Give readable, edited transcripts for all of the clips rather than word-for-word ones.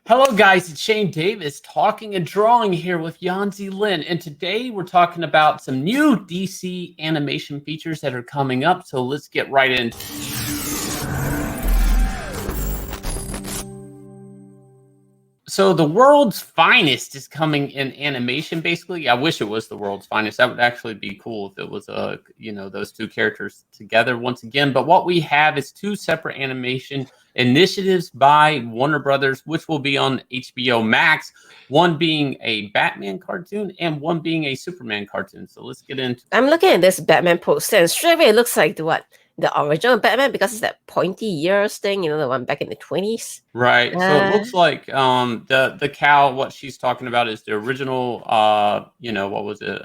Hello, guys. It's Shane Davis talking and drawing here with Yanzi Lin. And today we're talking about some new DC animation features that are coming up. So let's get right into it. So the world's finest is coming in animation, basically. I wish it was the world's finest. That would actually be cool if it was those two characters together once again. But what we have is two separate animation initiatives by Warner Brothers, which will be on HBO Max. One being a Batman cartoon and one being a Superman cartoon. So let's get into. I'm looking at this Batman poster, and straight away it looks like the original Batman, because it's that pointy ears thing, the one back in the 20s. Right. So it looks like the cow, what she's talking about is the original what was it?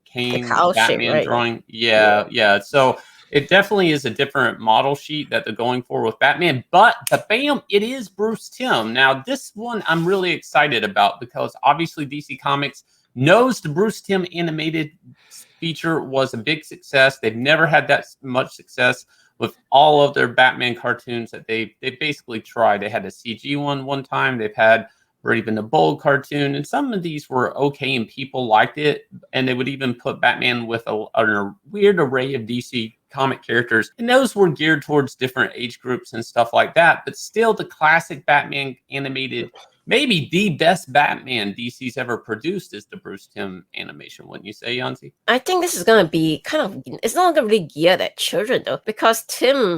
Kane cow shape, Batman right? drawing. Yeah. So it definitely is a different model sheet that they're going for with Batman, but bam, it is Bruce Timm. Now this one I'm really excited about because obviously DC Comics knows the Bruce Timm animated feature was a big success. They've never had that much success with all of their Batman cartoons that they basically tried. They had a CG one time. They've had or even a bold cartoon, and some of these were okay and people liked it. And they would even put Batman with a weird array of DC comic characters, and those were geared towards different age groups and stuff like that. But still, the classic Batman animated, maybe the best Batman DC's ever produced, is the Bruce Timm animation. Wouldn't you say, Yanzi? I think this is going to be it's not going to really geared at children, though, because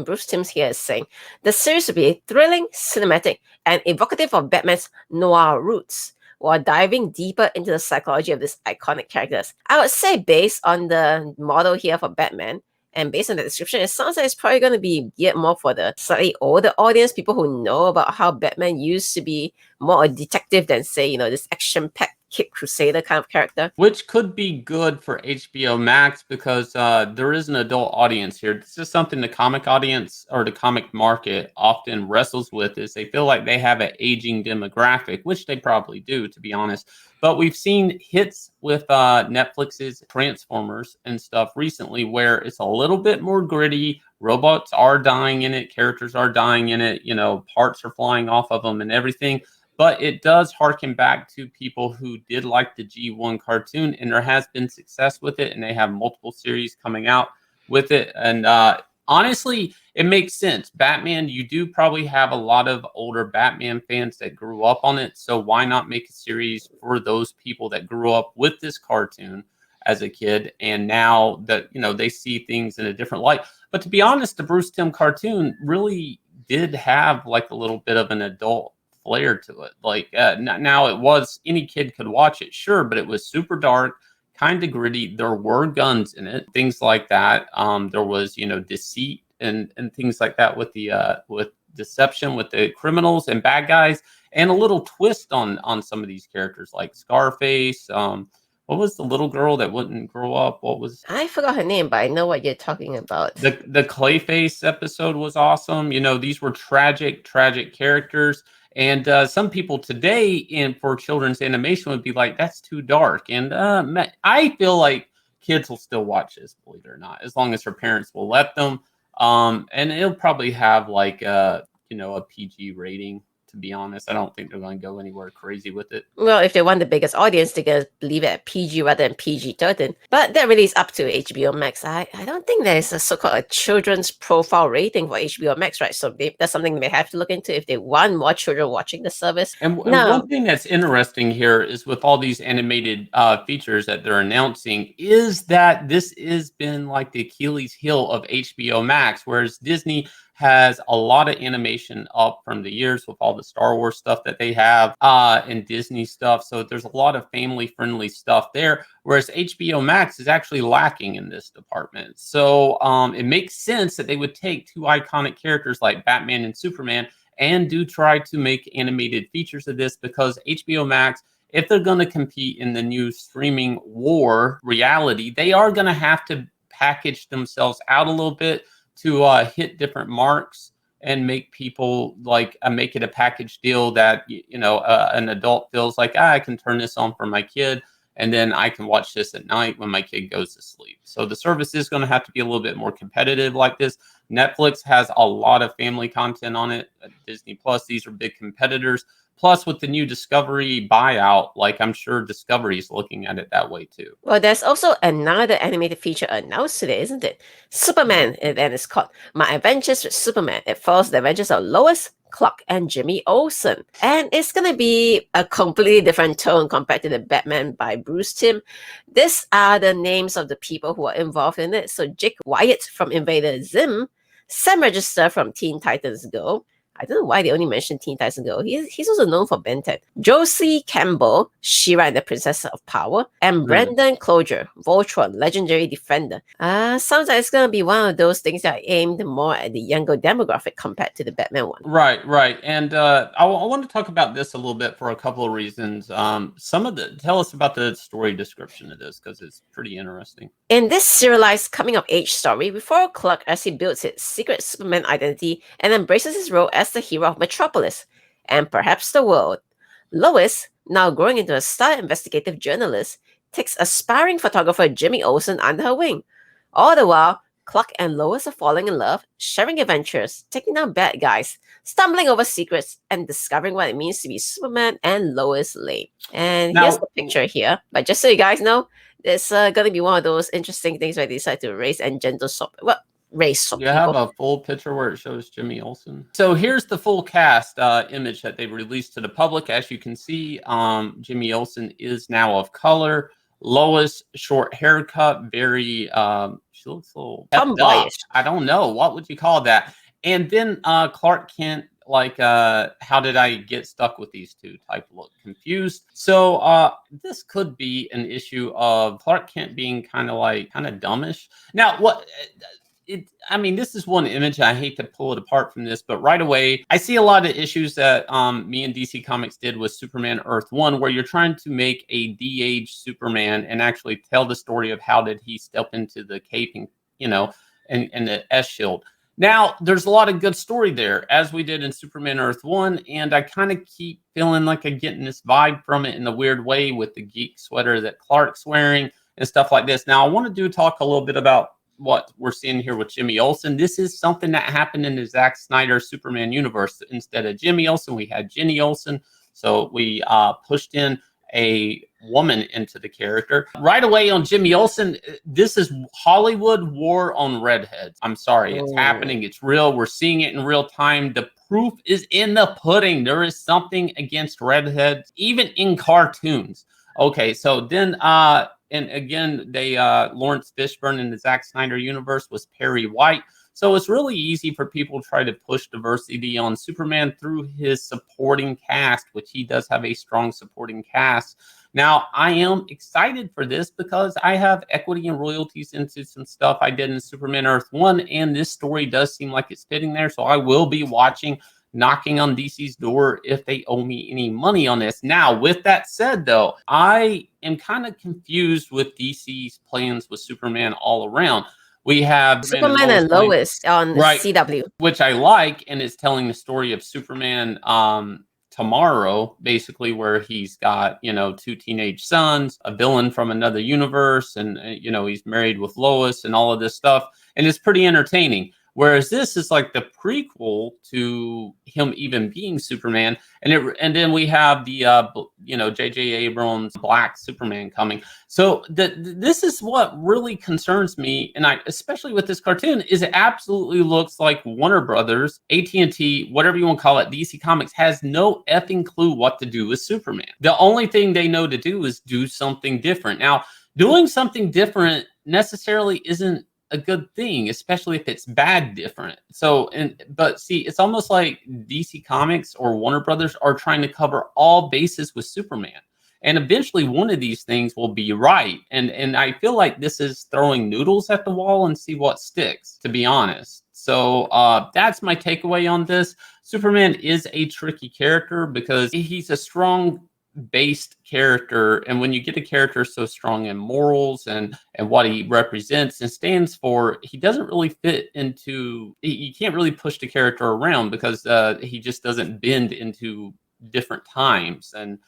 Bruce Timm's here is saying the series will be thrilling, cinematic, and evocative of Batman's noir roots, while diving deeper into the psychology of these iconic characters. I would say, based on the model here for Batman, and based on the description, it sounds like it's probably going to be geared more for the slightly older audience, people who know about how Batman used to be more a detective than, say, this action-packed Caped Crusader kind of character. Which could be good for HBO Max because there is an adult audience here. This is something the comic audience or the comic market often wrestles with, is they feel like they have an aging demographic, which they probably do, to be honest. But we've seen hits with Netflix's Transformers and stuff recently where it's a little bit more gritty. Robots are dying in it. Characters are dying in it. Parts are flying off of them and everything. But it does harken back to people who did like the G1 cartoon, and there has been success with it, and they have multiple series coming out with it. And honestly, it makes sense. Batman, you do probably have a lot of older Batman fans that grew up on it, so why not make a series for those people that grew up with this cartoon as a kid, and now that they see things in a different light. But to be honest, the Bruce Timm cartoon really did have like a little bit of an adult flair to it. Like now it was, any kid could watch it, sure, but it was super dark, kind of gritty. There were guns in it, things like that. There was deceit and things like that with the with deception with the criminals and bad guys, and a little twist on some of these characters like Scarface. What was the little girl that wouldn't grow up? What was, I forgot her name, but I know what you're talking about. the Clayface episode was awesome. These were tragic characters. And some people today, for children's animation, would be like, that's too dark. And I feel like kids will still watch this, believe it or not, as long as their parents will let them. And it'll probably have like a PG rating. To be honest, I don't think they're going to go anywhere crazy with it. Well, if they want the biggest audience, they're going to leave it at PG rather than PG-13. But that really is up to HBO Max. I don't think there's a so-called a children's profile rating for HBO Max, right? So that's something they have to look into if they want more children watching the service. And one thing that's interesting here is with all these animated features that they're announcing is that this has been like the Achilles heel of HBO Max, whereas Disney has a lot of animation up from the years with all the Star Wars stuff that they have and Disney stuff. So there's a lot of family-friendly stuff there, whereas HBO Max is actually lacking in this department. So it makes sense that they would take two iconic characters like Batman and Superman and do try to make animated features of this, because HBO Max, if they're going to compete in the new streaming war reality, they are going to have to package themselves out a little bit to hit different marks and make people like make it a package deal that an adult feels like, I can turn this on for my kid, and then I can watch this at night when my kid goes to sleep. So the service is going to have to be a little bit more competitive like this. Netflix has a lot of family content on it. Disney Plus, these are big competitors. Plus, with the new Discovery buyout, like I'm sure Discovery's looking at it that way too. Well, there's also another animated feature announced today, isn't it? Superman, and then it's called My Adventures with Superman. It follows the adventures of Lois, Clark, and Jimmy Olsen. And it's going to be a completely different tone compared to the Batman by Bruce Timm. These are the names of the people who are involved in it. So Jake Wyatt from Invader Zim, Sam Register from Teen Titans Go. I don't know why they only mentioned Teen Titans Go. He's also known for Ben 10. Josie Campbell, She-Ra and the Princess of Power, and Brendan Cloger, Voltron, Legendary Defender. Sounds like it's gonna be one of those things that are aimed more at the younger demographic compared to the Batman one. Right. And I want to talk about this a little bit for a couple of reasons. Tell us about the story description of this, because it's pretty interesting. In this serialized coming-of-age story, we follow Clark as he builds his secret Superman identity and embraces his role as the hero of Metropolis, and perhaps the world. Lois, now growing into a star investigative journalist, takes aspiring photographer Jimmy Olsen under her wing. All the while, Clark and Lois are falling in love, sharing adventures, taking down bad guys, stumbling over secrets, and discovering what it means to be Superman and Lois Lane. And here's the picture here. But just so you guys know, it's going to be one of those interesting things where they decide to race and gender swap. Well, race swap. You have a full picture where it shows Jimmy Olsen. So here's the full cast image that they've released to the public. As you can see, Jimmy Olsen is now of color. Lois, short haircut, very she looks a little tomboyish. I don't know, what would you call that? And then Clark Kent, like how did I get stuck with these two type look, confused. So this could be an issue of Clark Kent being kind of dumbish. Now what I mean, this is one image. I hate to pull it apart from this, but right away, I see a lot of issues that me and DC Comics did with Superman Earth 1, where you're trying to make a de-aged Superman and actually tell the story of how did he step into the cape and, and the S-shield. Now, there's a lot of good story there, as we did in Superman Earth 1, and I kind of keep feeling like I'm getting this vibe from it in a weird way with the geek sweater that Clark's wearing and stuff like this. Now, I want to talk a little bit about what we're seeing here with Jimmy Olsen. This is something that happened in the Zack Snyder Superman universe. Instead of Jimmy Olsen, we had Jenny Olsen. So we pushed in a woman into the character. Right away on Jimmy Olsen, this is Hollywood war on redheads. I'm sorry, it's happening. It's real. We're seeing it in real time. The proof is in the pudding. There is something against redheads, even in cartoons. Okay, so then and again, they Lawrence Fishburne in the Zack Snyder universe was Perry White. So it's really easy for people to try to push diversity on Superman through his supporting cast, which he does have a strong supporting cast. Now, I am excited for this because I have equity and royalties into some stuff I did in Superman Earth 1, and this story does seem like it's fitting there. So I will be watching, knocking on DC's door if they owe me any money on this. Now, with that said, though, I am kind of confused with DC's plans with Superman all around. We have Superman and Lois on CW, which I like, and it's telling the story of Superman tomorrow, basically, where he's got, two teenage sons, a villain from another universe, and he's married with Lois and all of this stuff, and it's pretty entertaining. Whereas this is like the prequel to him even being Superman, and then we have the J.J. Abrams' Black Superman coming. So this is what really concerns me, and especially with this cartoon, is it absolutely looks like Warner Brothers, AT&T, whatever you want to call it, DC Comics has no effing clue what to do with Superman. The only thing they know to do is do something different. Now, doing something different necessarily isn't a good thing, especially if it's bad different. So, but see, it's almost like DC Comics or Warner Brothers are trying to cover all bases with Superman. And eventually one of these things will be right. And I feel like this is throwing noodles at the wall and see what sticks, to be honest. So that's my takeaway on this. Superman is a tricky character because he's a strong based character, and when you get a character so strong in morals and what he represents and stands for, he doesn't really fit into, you can't really push the character around because he just doesn't bend into different times. And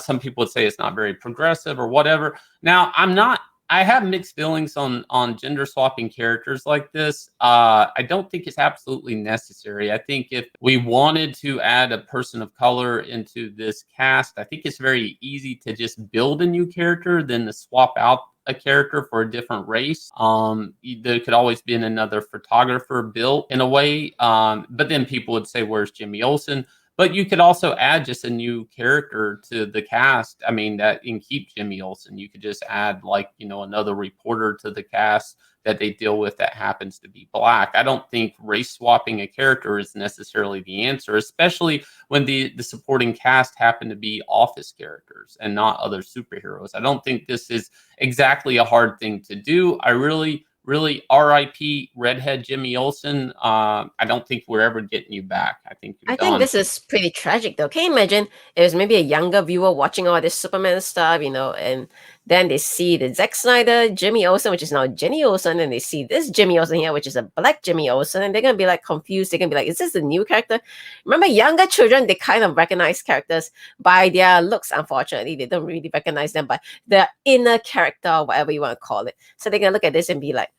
some people would say it's not very progressive or whatever. Now, I'm not I have mixed feelings on gender swapping characters like this. I don't think it's absolutely necessary. I think if we wanted to add a person of color into this cast, I think it's very easy to just build a new character than to swap out a character for a different race. There could always be another photographer built in a way. But then people would say, "Where's Jimmy Olsen?" But you could also add just a new character to the cast. I mean, that and keep Jimmy Olsen. You could just add like, another reporter to the cast that they deal with that happens to be black. I don't think race swapping a character is necessarily the answer, especially when the supporting cast happen to be office characters and not other superheroes. I don't think this is exactly a hard thing to do. I really RIP redhead Jimmy Olsen. I don't think we're ever getting you back. I think you're I think done. this is pretty tragic, though. Can you imagine it was maybe a younger viewer watching all this Superman stuff, and then they see the Zack Snyder, Jimmy Olsen, which is now Jenny Olsen, and they see this Jimmy Olsen here, which is a black Jimmy Olsen, and they're gonna be like confused. They're gonna be like, "Is this a new character?" Remember, younger children, they kind of recognize characters by their looks. Unfortunately, they don't really recognize them by their inner character, or whatever you want to call it. So they're gonna look at this and be like,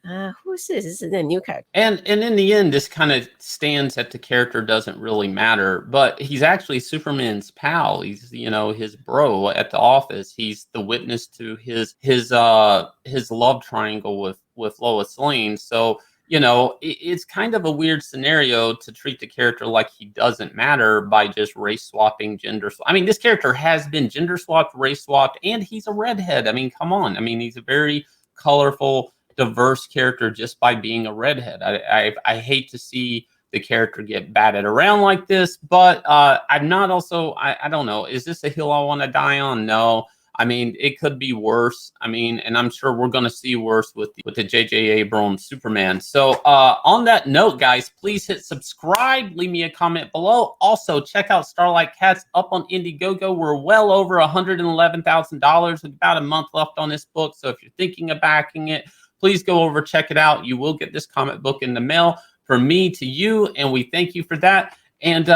"Who's this? This is a new character." And in the end, this kind of stands that the character doesn't really matter, but he's actually Superman's pal. He's his bro at the office. He's the witness to his love triangle with Lois Lane. So it's kind of a weird scenario to treat the character like he doesn't matter by just race swapping, I mean, this character has been gender swapped, race swapped, and he's a redhead. I mean, come on. I mean, he's a very colorful, diverse character just by being a redhead. I hate to see the character get batted around like this, but I'm not also, I don't know. Is this a hill I want to die on? No. I mean, it could be worse. I mean, and I'm sure we're going to see worse with the J.J. Abrams Superman. So on that note, guys, please hit subscribe. Leave me a comment below. Also, check out Starlight Cats up on Indiegogo. We're well over $111,000 with about a month left on this book. So if you're thinking of backing it, please go over, check it out. You will get this comic book in the mail from me to you, and we thank you for that. And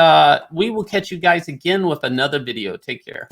we will catch you guys again with another video. Take care.